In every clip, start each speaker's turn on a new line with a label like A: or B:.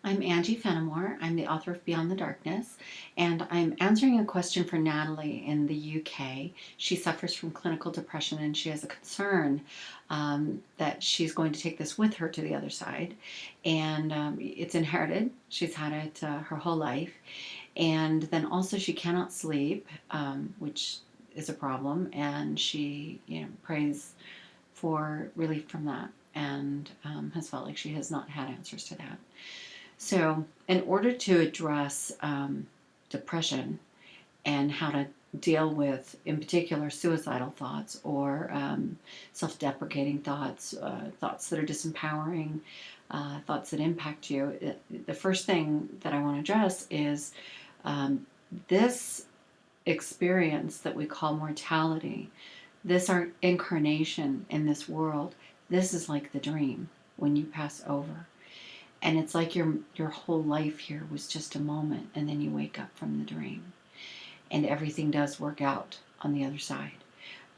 A: I'm Angie Fenimore. I'm the author of Beyond the Darkness, and I'm answering a question for Natalie in the UK. She suffers from clinical depression and she has a concern that she's going to take this with her to the other side. And it's inherited, she's had it her whole life. And then also, she cannot sleep, which is a problem, and she prays for relief from that and has felt like she has not had answers to that. So, in order to address depression and how to deal with, in particular, suicidal thoughts or self deprecating thoughts, thoughts that are disempowering, thoughts that impact you, the first thing that I want to address is this experience that we call mortality, this our incarnation in this world. This is like the dream when you pass over, and it's like your whole life here was just a moment, and then you wake up from the dream and everything does work out on the other side.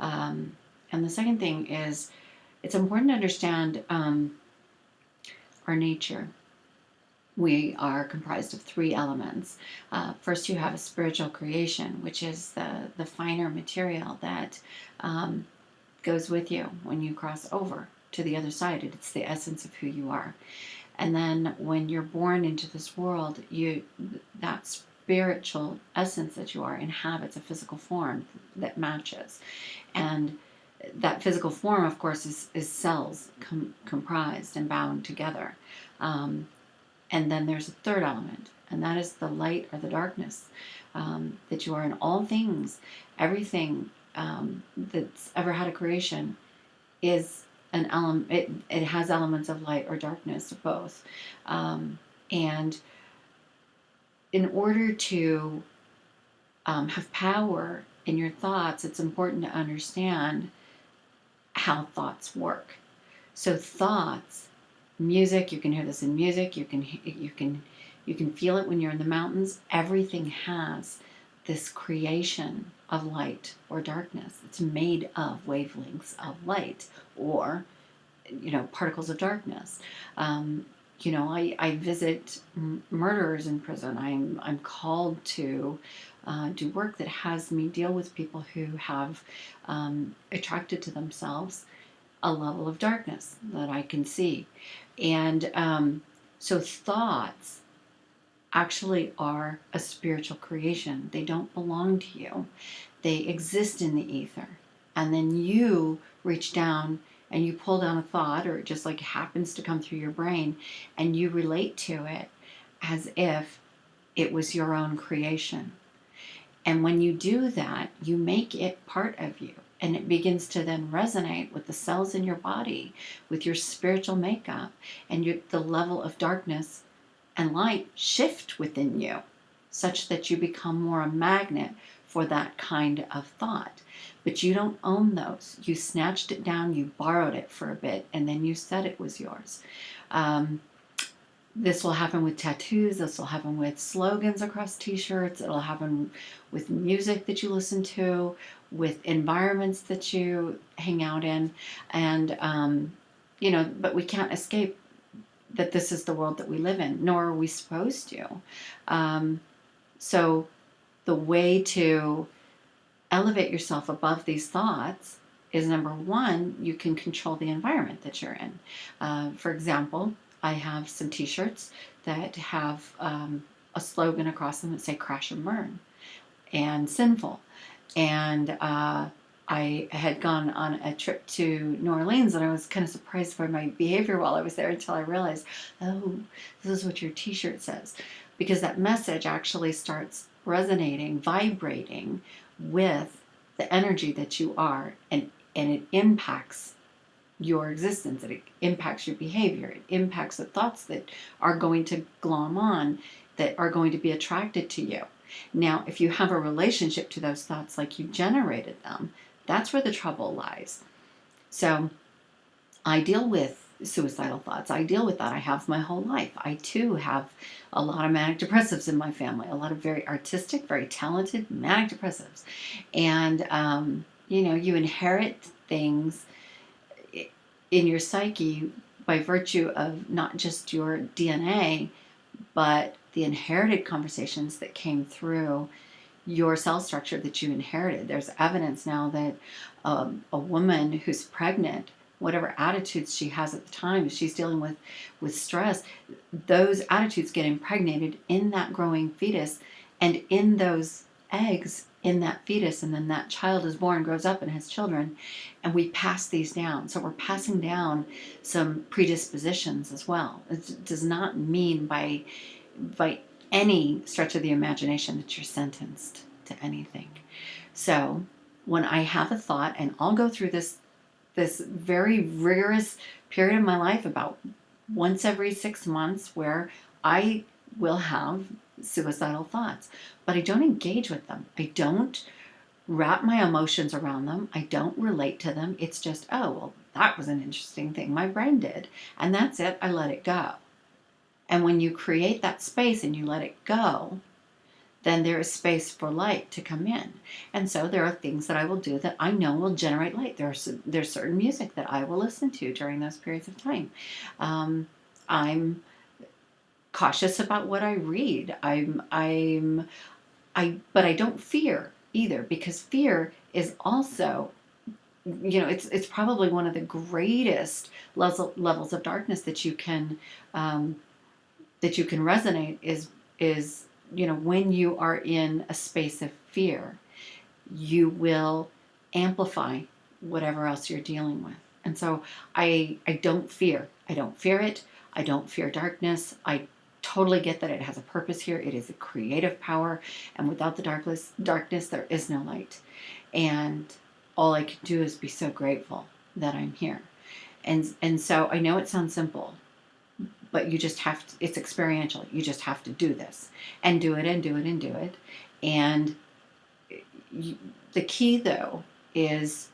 A: And the second thing is, it's important to understand our nature. We are comprised of three elements. First, you have a spiritual creation, which is the finer material that goes with you when you cross over to the other side. It's the essence of who you are. And then when you're born into this world, that spiritual essence that you are inhabits a physical form that matches. And that physical form, of course, is cells comprised and bound together. And then there's a third element, and that is the light or the darkness that you are in all things. Everything that's ever had a creation is an element. It has elements of light or darkness, both. And in order to have power in your thoughts, it's important to understand how thoughts work. So thoughts, music, you can hear this in music. You can feel it when you're in the mountains. Everything has this creation of light or darkness. It's made of wavelengths of light or particles of darkness. I visit murderers in prison. I'm called to do work that has me deal with people who have attracted to themselves a level of darkness that I can see. And so thoughts actually are a spiritual creation. They don't belong to you. They exist in the ether. And then you reach down and you pull down a thought, or it just like happens to come through your brain, and you relate to it as if it was your own creation. And when you do that, you make it part of you. And it begins to then resonate with the cells in your body, with your spiritual makeup, and the level of darkness and light shift within you, such that you become more a magnet for that kind of thought. But you don't own those. You snatched it down, you borrowed it for a bit, and then you said it was yours. This will happen with tattoos. This will happen with slogans across t-shirts. It'll happen with music that you listen to, with environments that you hang out in. And, but we can't escape that this is the world that we live in, nor are we supposed to. So the way to elevate yourself above these thoughts is, number one, you can control the environment that you're in. For example, I have some t-shirts that have a slogan across them that say crash and burn and sinful. And I had gone on a trip to New Orleans, and I was kind of surprised by my behavior while I was there until I realized, oh, this is what your t-shirt says. Because that message actually starts resonating, vibrating with the energy that you are, and it impacts your existence. It impacts your behavior. It impacts the thoughts that are going to glom on, that are going to be attracted to you. Now, if you have a relationship to those thoughts like you generated them, that's where the trouble lies. So I deal with suicidal thoughts. I deal with that. I have my whole life. I too have a lot of manic depressives in my family, a lot of very artistic, very talented manic depressives. And, you inherit things in your psyche by virtue of not just your DNA, but the inherited conversations that came through your cell structure that you inherited. There's evidence now that a woman who's pregnant, whatever attitudes she has at the time, if she's dealing with stress, those attitudes get impregnated in that growing fetus and in those eggs in that fetus, and then that child is born, grows up, and has children, and we pass these down. So we're passing down some predispositions as well. It does not mean by any stretch of the imagination that you're sentenced to anything. So when I have a thought, and I'll go through this very rigorous period of my life about once every 6 months where I will have suicidal thoughts, but I don't engage with them. I don't wrap my emotions around them. I don't relate to them. It's just, oh, well, that was an interesting thing my brain did. And that's it. I let it go. And when you create that space and you let it go, then there is space for light to come in. And so there are things that I will do that I know will generate light. There's certain music that I will listen to during those periods of time. I'm cautious about what I read. But I don't fear either, because fear is also, it's probably one of the greatest levels of darkness that you can resonate is when you are in a space of fear, you will amplify whatever else you're dealing with. And so I don't fear. I don't fear it. I don't fear darkness. I totally get that it has a purpose here. It is a creative power, and without the darkness, there is no light. And all I can do is be so grateful that I'm here. And so I know it sounds simple, but you just have to, it's experiential. You just have to do this and do it and do it and do it. And the key, though, is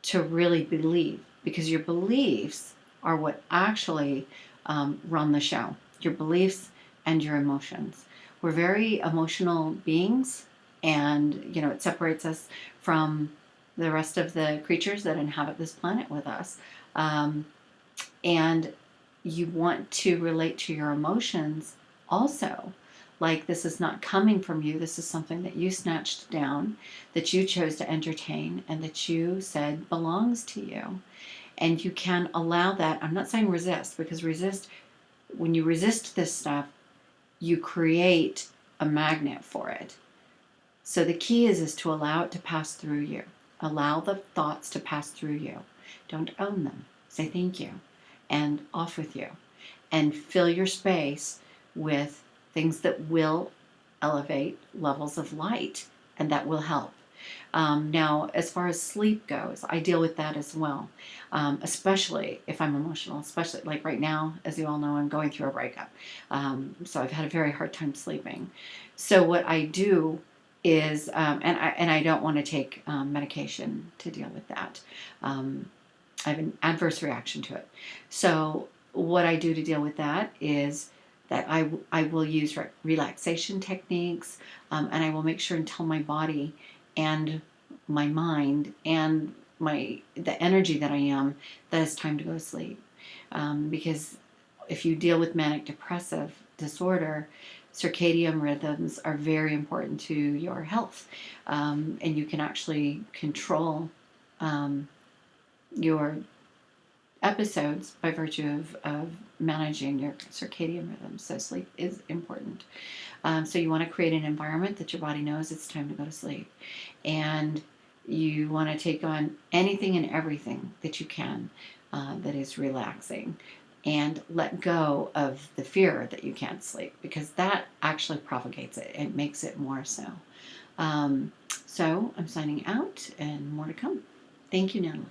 A: to really believe, because your beliefs are what actually run the show. Your beliefs and your emotions. We're very emotional beings, and it separates us from the rest of the creatures that inhabit this planet with us. And you want to relate to your emotions also. Like, this is not coming from you. This is something that you snatched down, that you chose to entertain, and that you said belongs to you. And you can allow that. I'm not saying resist, because when you resist this stuff, you create a magnet for it. So the key is to allow it to pass through you. Allow the thoughts to pass through you. Don't own them. Say thank you and off with you. And fill your space with things that will elevate levels of light, and that will help. Now, as far as sleep goes, I deal with that as well, especially if I'm emotional, especially like right now, as you all know, I'm going through a breakup. So I've had a very hard time sleeping. So what I do is, and I don't want to take medication to deal with that. I have an adverse reaction to it. So what I do to deal with that is that I will use relaxation techniques, and I will make sure and tell my body and my mind and the energy that I am that it's time to go to sleep. Because if you deal with manic depressive disorder, circadian rhythms are very important to your health, and you can actually control your episodes by virtue of managing your circadian rhythms. So sleep is important. So you want to create an environment that your body knows it's time to go to sleep. And you want to take on anything and everything that you can that is relaxing. And let go of the fear that you can't sleep, because that actually propagates it. It makes it more so. So I'm signing out, and more to come. Thank you, Natalie.